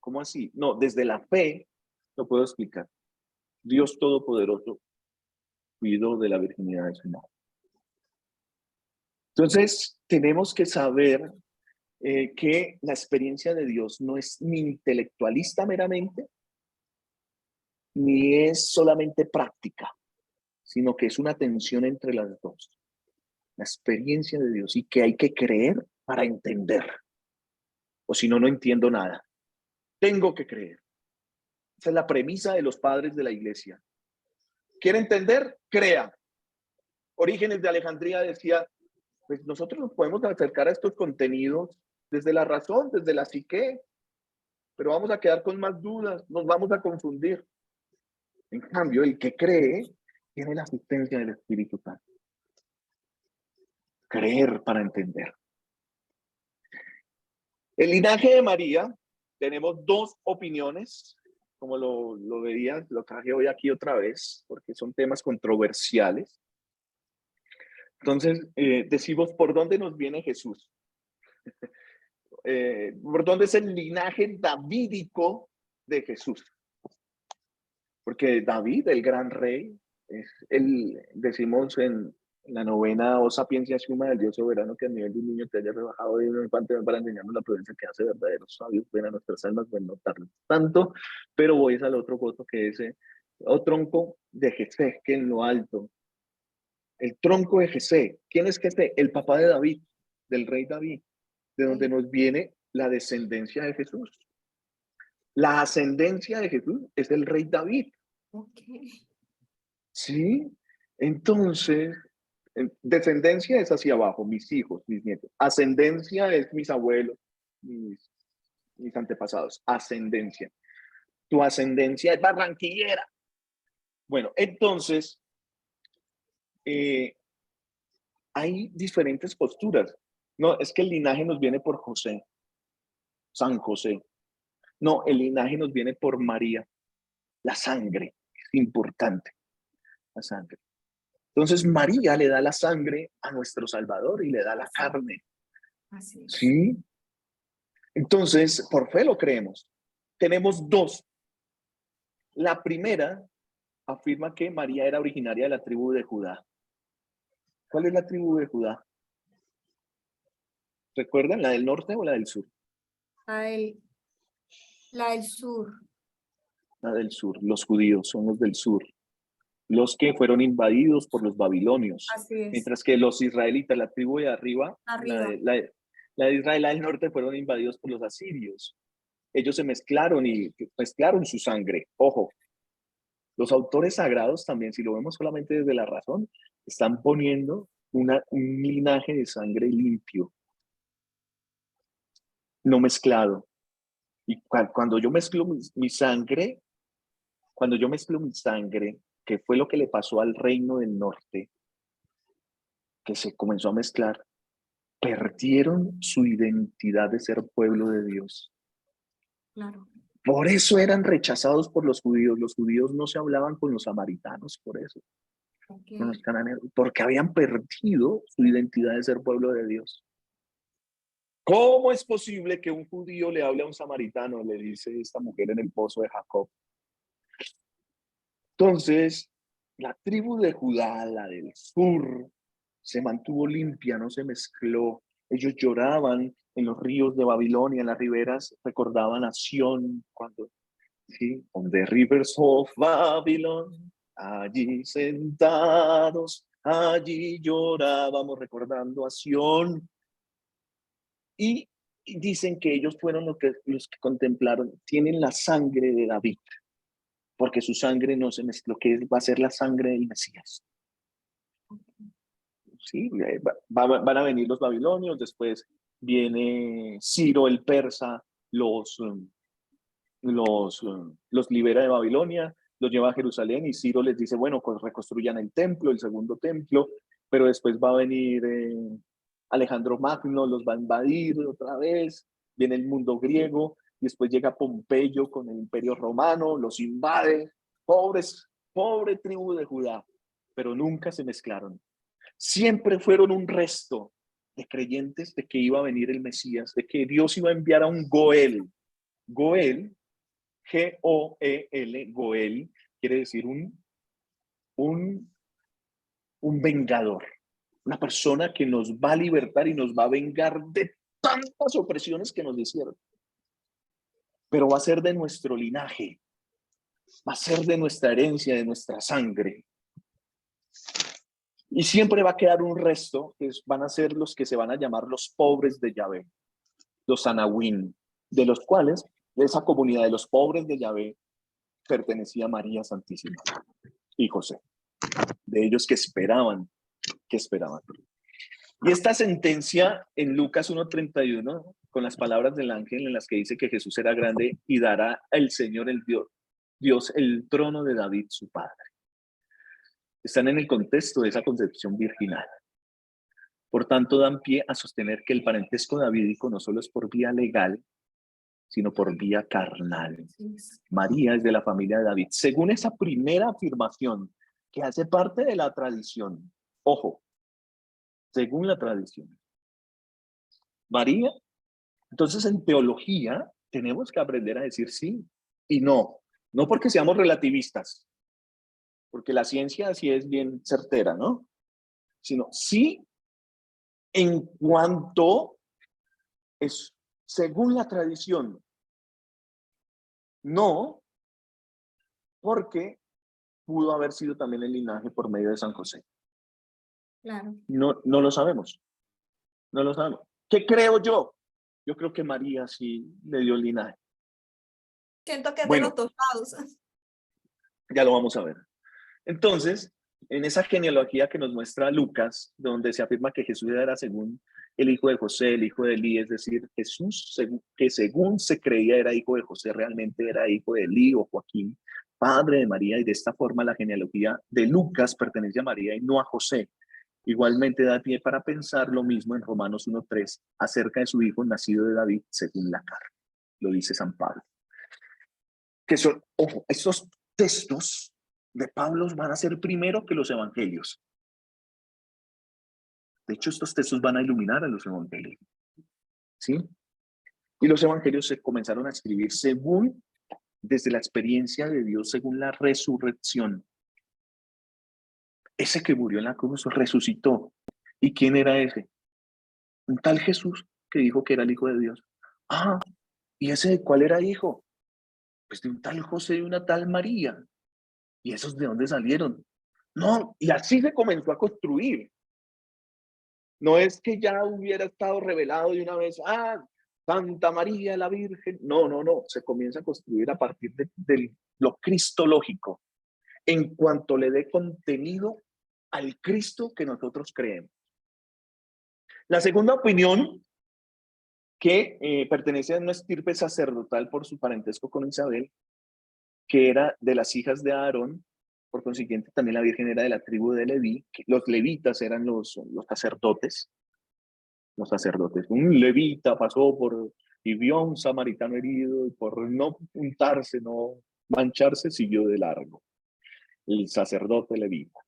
¿Cómo así? No, desde la fe lo puedo explicar. Dios Todopoderoso cuidó de la virginidad de su madre. Entonces, tenemos que saber que la experiencia de Dios no es ni intelectualista meramente, ni es solamente práctica, sino que es una tensión entre las dos. La experiencia de Dios y que hay que creer para entender. O si no, no entiendo nada. Tengo que creer. Esa es la premisa de los padres de la iglesia. ¿Quiere entender? Crea. Orígenes de Alejandría decía, pues nosotros nos podemos acercar a estos contenidos desde la razón, desde la psique, pero vamos a quedar con más dudas, nos vamos a confundir. En cambio, el que cree tiene la asistencia del Espíritu Santo. Creer para entender. El linaje de María, tenemos dos opiniones, como lo veía, lo traje hoy aquí otra vez, porque son temas controversiales. Entonces, decimos, ¿por dónde nos viene Jesús? ¿Por dónde es el linaje davídico de Jesús? Porque David, el gran rey, es decimos en la novena, o sapiencia suma del Dios soberano, que a nivel de un niño te haya rebajado de un infante para enseñarnos la prudencia que hace verdaderos sabios, ven a nuestras almas, ven no tardes tanto, pero voy al otro voto que es o tronco de Jesé, que en lo alto. El tronco de Jesé. ¿Quién es Jesé? El papá de David, del rey David, de donde nos viene la descendencia de Jesús. La ascendencia de Jesús es el rey David. Okay. ¿Sí? Entonces, descendencia es hacia abajo, mis hijos, mis nietos. Ascendencia es mis abuelos, mis antepasados. Ascendencia. Tu ascendencia es barranquillera. Bueno, entonces, hay diferentes posturas. No, es que el linaje nos viene por José, San José. No, el linaje nos viene por María. La sangre es importante. La sangre. Entonces María le da la sangre a nuestro Salvador y le da la carne. Así es. ¿Sí? Entonces, por fe lo creemos. Tenemos dos. La primera afirma que María era originaria de la tribu de Judá. ¿Cuál es la tribu de Judá? ¿Recuerdan? ¿La del norte o la del sur? La del sur. La del sur. Los judíos son los del sur. Los que fueron invadidos por los babilonios. Así es. Mientras que los israelitas, la tribu de arriba, Arriba. la de Israel del norte, fueron invadidos por los asirios. Ellos se mezclaron y mezclaron su sangre. Ojo, los autores sagrados también, si lo vemos solamente desde la razón, están poniendo un linaje de sangre limpio, no mezclado. Y cuando yo mezclo mi sangre, que fue lo que le pasó al reino del norte, que se comenzó a mezclar, perdieron su identidad de ser pueblo de Dios. Claro. Por eso eran rechazados por los judíos. Los judíos no se hablaban con los samaritanos, por eso. Okay. Con los cananeos, porque habían perdido su identidad de ser pueblo de Dios. ¿Cómo es posible que un judío le hable a un samaritano? Le dice esta mujer en el pozo de Jacob. Entonces, la tribu de Judá, la del sur, se mantuvo limpia, no se mezcló. Ellos lloraban en los ríos de Babilonia, en las riberas, recordaban a Sión cuando, ¿sí? On the rivers of Babylon, allí sentados, allí llorábamos recordando a Sión. Y dicen que ellos fueron los que contemplaron, tienen la sangre de David, porque su sangre no se mezcló, que va a ser la sangre del Mesías. ¿Sí? Van a venir los babilonios, después viene Ciro el persa, los libera de Babilonia, los lleva a Jerusalén y Ciro les dice, bueno, pues reconstruyan el templo, el segundo templo, pero después va a venir Alejandro Magno, los va a invadir otra vez, viene el mundo griego, y después llega Pompeyo con el imperio romano, los invade, pobre tribu de Judá, pero nunca se mezclaron. Siempre fueron un resto de creyentes de que iba a venir el Mesías, de que Dios iba a enviar a un Goel. Goel, G-O-E-L, Goel, quiere decir un vengador, una persona que nos va a libertar y nos va a vengar de tantas opresiones que nos hicieron. Pero va a ser de nuestro linaje, va a ser de nuestra herencia, de nuestra sangre. Y siempre va a quedar un resto, que van a ser los que se van a llamar los pobres de Yahvé, los Anahuín, de los cuales, de esa comunidad de los pobres de Yahvé, pertenecía María Santísima y José, de ellos que esperaban. Y esta sentencia en Lucas 1:31, con las palabras del ángel en las que dice que Jesús era grande y dará al Señor el Dios el trono de David su padre, están en el contexto de esa concepción virginal. Por tanto, dan pie a sostener que el parentesco davídico no solo es por vía legal, sino por vía carnal. María es de la familia de David. Según esa primera afirmación, que hace parte de la tradición, ojo, según la tradición, María, entonces en teología tenemos que aprender a decir sí y no, no porque seamos relativistas, porque la ciencia así es bien certera, ¿no? Sino sí en cuanto es según la tradición, no porque pudo haber sido también el linaje por medio de San José. Claro. No lo sabemos, no lo sabemos. ¿Qué creo yo? Yo creo que María sí le dio el linaje. Siento que es de Bueno, los dos lados. ya lo vamos a ver. Entonces, en esa genealogía que nos muestra Lucas, donde se afirma que Jesús era según el hijo de José, el hijo de Elí, es decir, Jesús, que según se creía era hijo de José, realmente era hijo de Elí o Joaquín, padre de María, y de esta forma la genealogía de Lucas pertenece a María y no a José. Igualmente da pie para pensar lo mismo en Romanos 1:3 acerca de su hijo nacido de David según la carne. Lo dice San Pablo. Que son, ojo, estos textos de Pablo van a ser primero que los evangelios. De hecho, estos textos van a iluminar a los evangelios. ¿Sí? Y los evangelios se comenzaron a escribir desde la experiencia de Dios, según la resurrección. Ese que murió en la cruz resucitó. ¿Y quién era ese? Un tal Jesús que dijo que era el Hijo de Dios. Ah, ¿y ese de cuál era hijo? Pues de un tal José y una tal María. ¿Y esos de dónde salieron? No, y así se comenzó a construir. No es que ya hubiera estado revelado de una vez, Santa María la Virgen. No. Se comienza a construir a partir de lo cristológico, en cuanto le dé contenido al Cristo que nosotros creemos. La segunda opinión, que pertenece a una estirpe sacerdotal por su parentesco con Isabel, que era de las hijas de Aarón, por consiguiente también la Virgen era de la tribu de Leví, que los levitas eran los sacerdotes. Los sacerdotes. Un levita pasó y vio a un samaritano herido y por no untarse, no mancharse, siguió de largo. El sacerdote levita,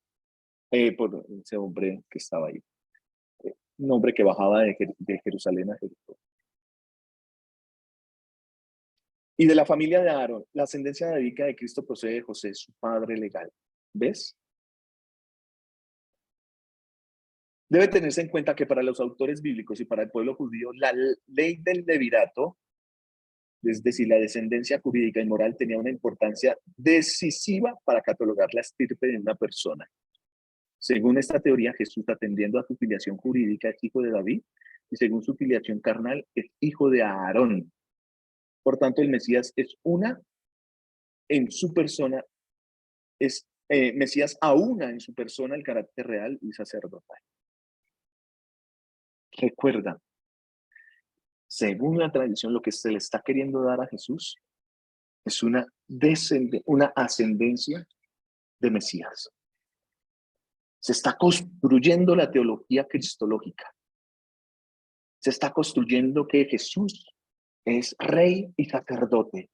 por ese hombre que estaba ahí. Un hombre que bajaba de Jerusalén a Jericó. Y de la familia de Aarón, la ascendencia davídica de Cristo procede de José, su padre legal. ¿Ves? Debe tenerse en cuenta que para los autores bíblicos y para el pueblo judío, la ley del levirato, es decir, la descendencia jurídica y moral, tenía una importancia decisiva para catalogar la estirpe de una persona. Según esta teoría, Jesús, atendiendo a su filiación jurídica, es hijo de David, y según su filiación carnal, es hijo de Aarón. Por tanto, el Mesías es una en su persona, es Mesías aúna en su persona el carácter real y sacerdotal. Recuerda, según la tradición, lo que se le está queriendo dar a Jesús es una ascendencia de Mesías. Se está construyendo la teología cristológica. Se está construyendo que Jesús es rey y sacerdote.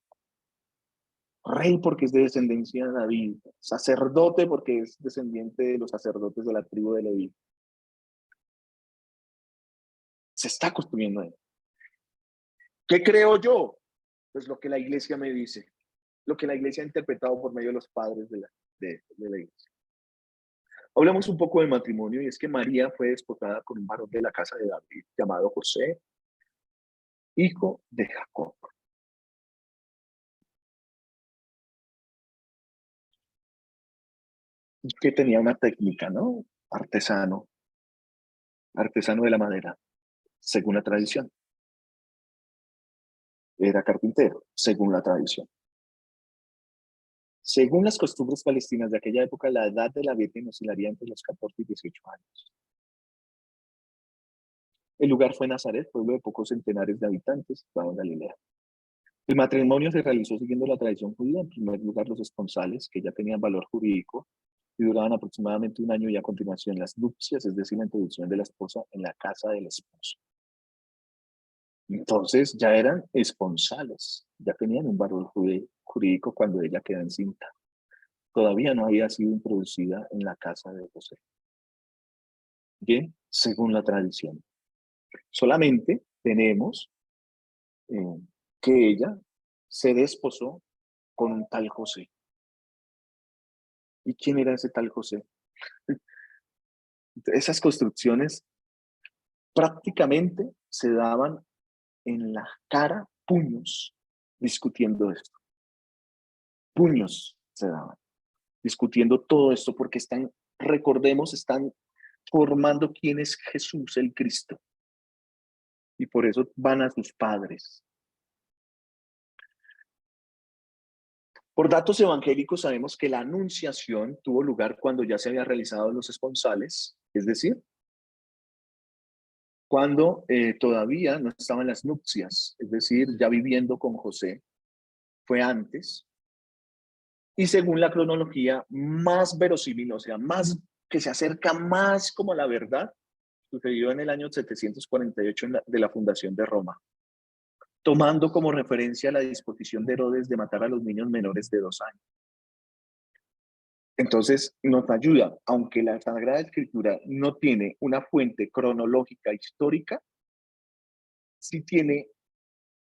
Rey porque es de descendencia de David. Sacerdote porque es descendiente de los sacerdotes de la tribu de Leví. Se está construyendo ahí. ¿Qué creo yo? Pues lo que la iglesia me dice. Lo que la iglesia ha interpretado por medio de los padres de la iglesia. Hablemos un poco de matrimonio, y es que María fue desposada con un varón de la casa de David llamado José, hijo de Jacob. Que tenía una técnica, ¿no? Artesano de la madera, según la tradición. Era carpintero, según la tradición. Según las costumbres palestinas de aquella época, la edad de la virgen oscilaría entre los 14 y 18 años. El lugar fue Nazaret, pueblo de pocos centenares de habitantes, situado en Galilea. El matrimonio se realizó siguiendo la tradición judía. En primer lugar, los esponsales, que ya tenían valor jurídico y duraban aproximadamente un año, y a continuación las nupcias, es decir, la introducción de la esposa en la casa del esposo. Entonces ya eran esponsales, ya tenían un valor jurídico cuando ella queda encinta. Todavía no había sido introducida en la casa de José. Bien, según la tradición. Solamente tenemos que ella se desposó con un tal José. ¿Y quién era ese tal José? Esas construcciones prácticamente se daban en la cara, puños, discutiendo esto. Puños se daban, discutiendo todo esto, porque recordemos, están formando quién es Jesús el Cristo. Y por eso van a sus padres. Por datos evangélicos sabemos que la anunciación tuvo lugar cuando ya se había realizado los esponsales, es decir, cuando todavía no estaban las nupcias, es decir, ya viviendo con José, fue antes. Y según la cronología más verosímil, o sea, más que se acerca más como a la verdad, sucedió en el año 748 de la fundación de Roma, tomando como referencia la disposición de Herodes de matar a los niños menores de 2 años. Entonces, nos ayuda, aunque la Sagrada Escritura no tiene una fuente cronológica histórica, sí tiene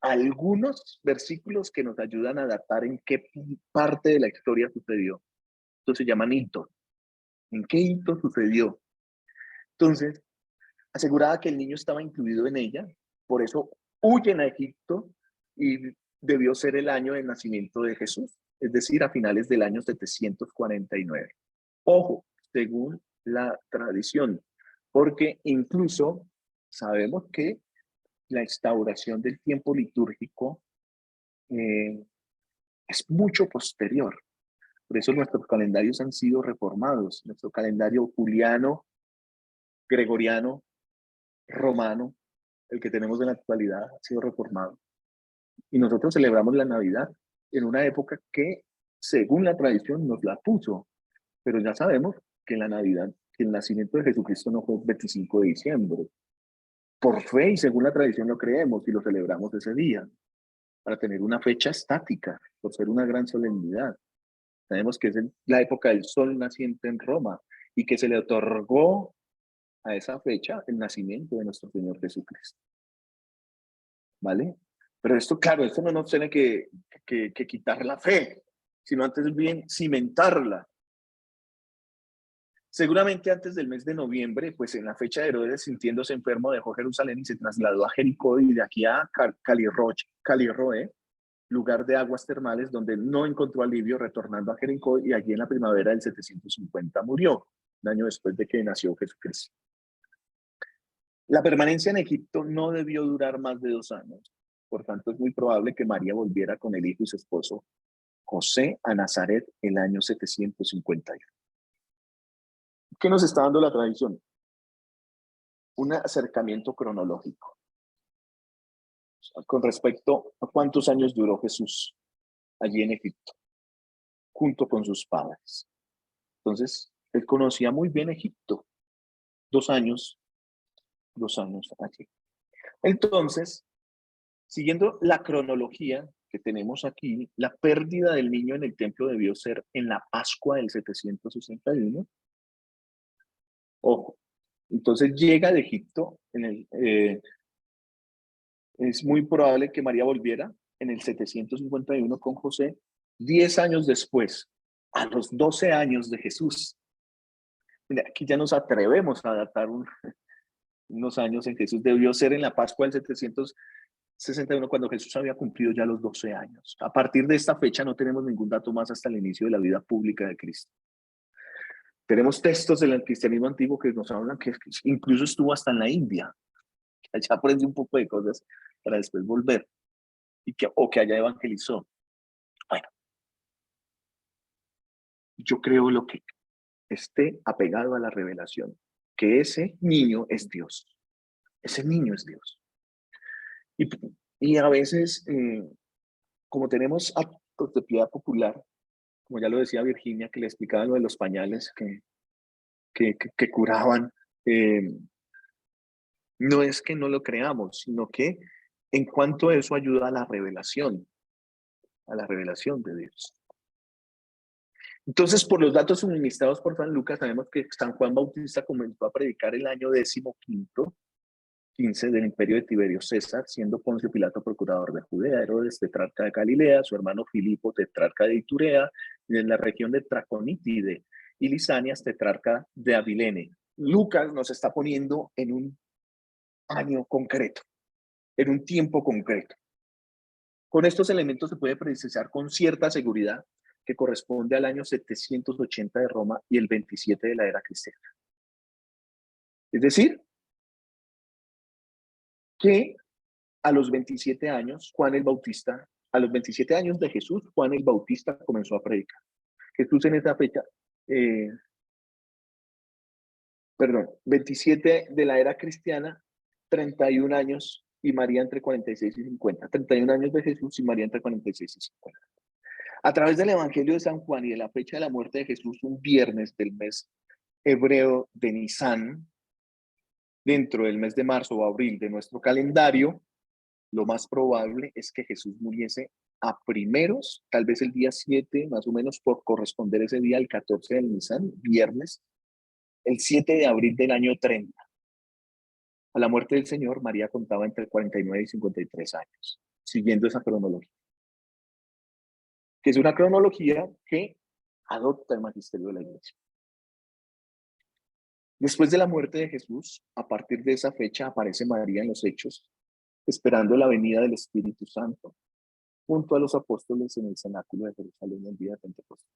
algunos versículos que nos ayudan a datar en qué parte de la historia sucedió. Esto se llaman hitos. ¿En qué hito sucedió? Entonces, aseguraba que el niño estaba incluido en ella, por eso huyen a Egipto, y debió ser el año de nacimiento de Jesús, es decir, a finales del año 749. Ojo, según la tradición, porque incluso sabemos que la instauración del tiempo litúrgico es mucho posterior. Por eso nuestros calendarios han sido reformados. Nuestro calendario juliano, gregoriano, romano, el que tenemos en la actualidad, ha sido reformado. Y nosotros celebramos la Navidad en una época que, según la tradición, nos la puso. Pero ya sabemos que la Navidad, que el nacimiento de Jesucristo no fue el 25 de diciembre. Por fe y según la tradición lo creemos y lo celebramos ese día, para tener una fecha estática, por ser una gran solemnidad. Sabemos que es la época del sol naciente en Roma y que se le otorgó a esa fecha el nacimiento de nuestro Señor Jesucristo. ¿Vale? Pero esto, claro, esto no nos tiene que que quitar la fe, sino antes bien cimentarla. Seguramente antes del mes de noviembre, pues en la fecha de Herodes, sintiéndose enfermo, dejó Jerusalén y se trasladó a Jericó y de aquí a Caliroe, lugar de aguas termales, donde no encontró alivio, retornando a Jericó, y allí en la primavera del 750 murió, un año después de que nació Jesucristo. La permanencia en Egipto no debió durar más de 2 años, por tanto es muy probable que María volviera con el hijo y su esposo José a Nazaret el año 751. ¿Qué nos está dando la tradición? Un acercamiento cronológico con respecto a cuántos años duró Jesús allí en Egipto, junto con sus padres. Entonces, él conocía muy bien Egipto, 2 años allí. Entonces, siguiendo la cronología que tenemos aquí, la pérdida del niño en el templo debió ser en la Pascua del 761. Ojo, entonces llega de Egipto, es muy probable que María volviera en el 751 con José, 10 años después, a los 12 años de Jesús. Mira, aquí ya nos atrevemos a datar unos años en Jesús. Debió ser en la Pascua del 761, cuando Jesús había cumplido ya los 12 años. A partir de esta fecha no tenemos ningún dato más hasta el inicio de la vida pública de Cristo. Tenemos textos del cristianismo antiguo que nos hablan que incluso estuvo hasta en la India. Allá aprendió un poco de cosas para después volver, o que allá evangelizó. Bueno, yo creo lo que esté apegado a la revelación, que ese niño es Dios. Ese niño es Dios. Y a veces, como tenemos actos de piedad popular, como ya lo decía Virginia, que le explicaba lo de los pañales que curaban, no es que no lo creamos, sino que en cuanto a eso ayuda a la revelación de Dios. Entonces, por los datos suministrados por San Lucas, sabemos que San Juan Bautista comenzó a predicar el año 15 del imperio de Tiberio César, siendo Poncio Pilato procurador de Judea, Herodes tetrarca de Galilea, su hermano Filipo tetrarca de Iturea, y en la región de Traconítide, y Lisanias tetrarca de Abilene. Lucas nos está poniendo en un año concreto, en un tiempo concreto. Con estos elementos se puede precisar con cierta seguridad que corresponde al año 780 de Roma y el 27 de la era cristiana. Es decir, que a los 27 años, a los 27 años de Jesús, Juan el Bautista comenzó a predicar. Jesús en esa fecha, 27 de la era cristiana, 31 años y María entre 46 y 50. 31 años de Jesús y María entre 46 y 50. A través del Evangelio de San Juan y de la fecha de la muerte de Jesús, un viernes del mes hebreo de Nisan, dentro del mes de marzo o abril de nuestro calendario, lo más probable es que Jesús muriese a primeros, tal vez el día 7, más o menos por corresponder ese día al 14 del Nisan, viernes, el 7 de abril del año 30. A la muerte del Señor, María contaba entre 49 y 53 años, siguiendo esa cronología. Que es una cronología que adopta el magisterio de la Iglesia. Después de la muerte de Jesús, a partir de esa fecha aparece María en los Hechos, esperando la venida del Espíritu Santo, junto a los apóstoles en el cenáculo de Jerusalén el día de Pentecostés.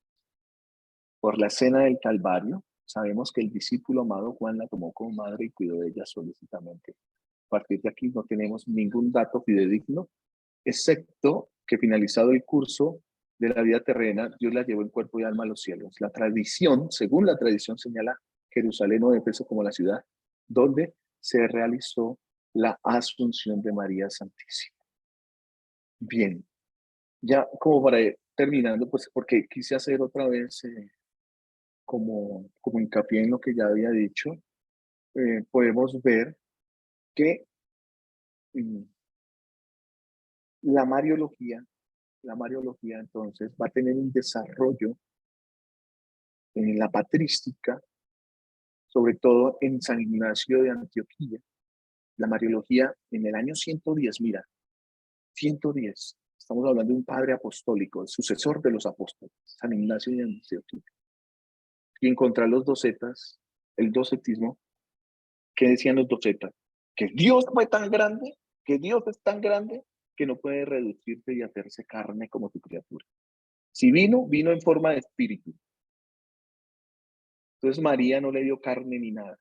Por la cena del Calvario, sabemos que el discípulo amado Juan la tomó como madre y cuidó de ella solicitamente. A partir de aquí no tenemos ningún dato fidedigno, excepto que finalizado el curso de la vida terrena, Dios la llevó en cuerpo y alma a los cielos. La tradición, según la tradición, señala Jerusalén o Éfeso como la ciudad donde se realizó la Asunción de María Santísima. Bien, ya como para ir terminando, pues porque quise hacer otra vez como hincapié en lo que ya había dicho, podemos ver que la Mariología entonces va a tener un desarrollo en la patrística, sobre todo en San Ignacio de Antioquía. La Mariología en el año 110, mira, 110, Estamos hablando de un padre apostólico, el sucesor de los apóstoles, San Ignacio de Antioquía. Y encontrar los docetas, el docetismo, ¿qué decían los docetas? Que Dios fue tan grande, que Dios es tan grande, que no puede reducirse y hacerse carne como tu criatura. Si vino, vino en forma de espíritu. Entonces María no le dio carne ni nada.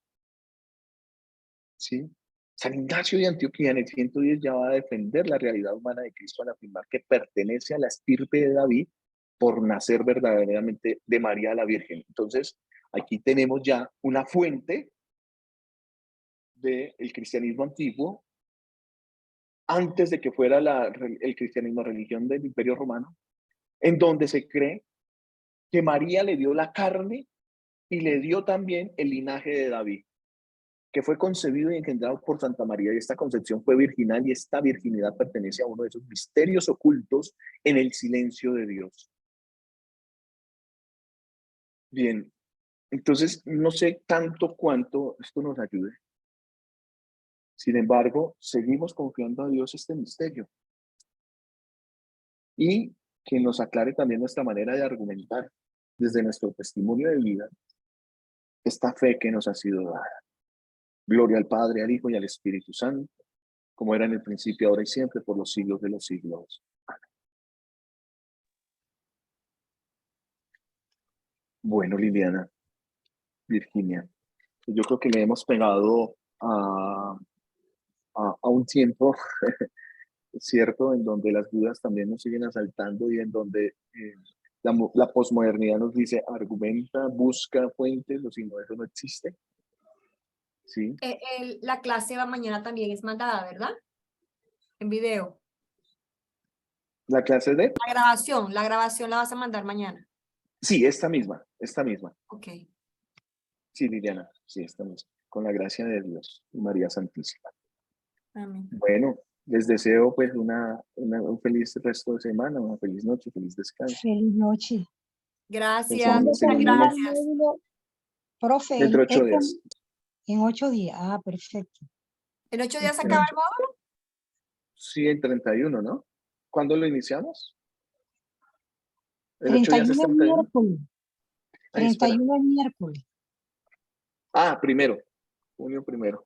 ¿Sí? San Ignacio de Antioquía en el 110 ya va a defender la realidad humana de Cristo al afirmar que pertenece a la estirpe de David por nacer verdaderamente de María la Virgen. Entonces, aquí tenemos ya una fuente del cristianismo antiguo, antes de que fuera el cristianismo religión del Imperio Romano, en donde se cree que María le dio la carne y le dio también el linaje de David, que fue concebido y engendrado por Santa María, y esta concepción fue virginal, y esta virginidad pertenece a uno de esos misterios ocultos en el silencio de Dios. Bien, entonces no sé tanto cuánto esto nos ayude. Sin embargo, seguimos confiando a Dios este misterio, y que nos aclare también nuestra manera de argumentar desde nuestro testimonio de vida esta fe que nos ha sido dada. Gloria al Padre, al Hijo y al Espíritu Santo, como era en el principio, ahora y siempre, por los siglos de los siglos. Amén. Bueno, Liliana, Virginia, yo creo que le hemos pegado a un tiempo, cierto, en donde las dudas también nos siguen asaltando, y en donde la posmodernidad nos dice, argumenta, busca fuentes, o si no, eso no existe. ¿Sí? La clase de mañana también es mandada, ¿verdad? En video. ¿La clase de? La grabación la vas a mandar mañana. Sí, esta misma. Ok. Sí, Liliana, sí, esta misma. Con la gracia de Dios y María Santísima. Amén. Bueno, les deseo pues un feliz resto de semana, una feliz noche, feliz descanso. Feliz noche. Gracias, Seguimos- muchas seguimos gracias. Profe, Dentro de 8 días. en 8 días. Ah, perfecto. ¿En 8 días acaba el módulo? Sí, el 31, ¿no? ¿Cuándo lo iniciamos? ¿El 8 días es 31 es 31? miércoles. Ay, espera. 31 es miércoles. Primero. Junio primero.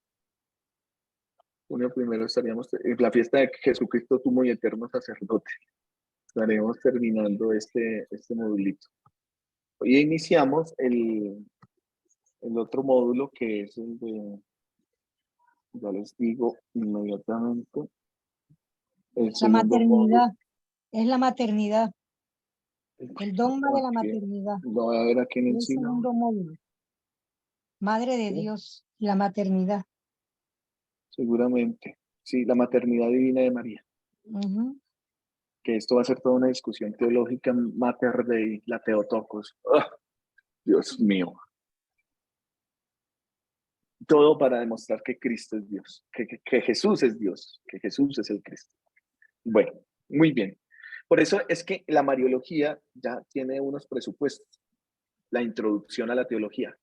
Junio primero estaríamos en la fiesta de Jesucristo, Sumo y Eterno Sacerdote. Estaremos terminando este modulito. Hoy iniciamos el otro módulo, que es el de, ya les digo inmediatamente, el La segundo maternidad. módulo. Es la maternidad. El dogma de la Ok, maternidad. lo voy a ver aquí en el El signo. segundo módulo. Madre de Sí. Dios, la maternidad. Seguramente. Sí, la maternidad divina de María. Ujú. Que esto va a ser toda una discusión teológica, Mater Dei, la Theotokos. ¡Ah! Dios mío. Todo para demostrar que Cristo es Dios, que Jesús es Dios, que Jesús es el Cristo. Bueno, muy bien. Por eso es que la Mariología ya tiene unos presupuestos, la introducción a la teología.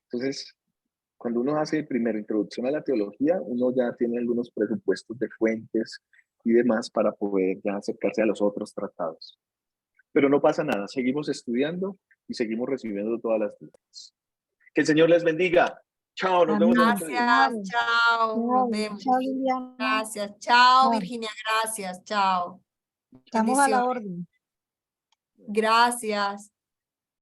Entonces, cuando uno hace primero introducción a la teología, uno ya tiene algunos presupuestos de fuentes y demás para poder ya acercarse a los otros tratados. Pero no pasa nada, seguimos estudiando y seguimos recibiendo todas las dudas. Que el Señor les bendiga. Chao, nos vemos en 8 días. Gracias, chao, nos Chao, vemos. chao, Liliana. Gracias, chao, Chao. Virginia, gracias, chao. Estamos a la Bendiciones. orden. Gracias.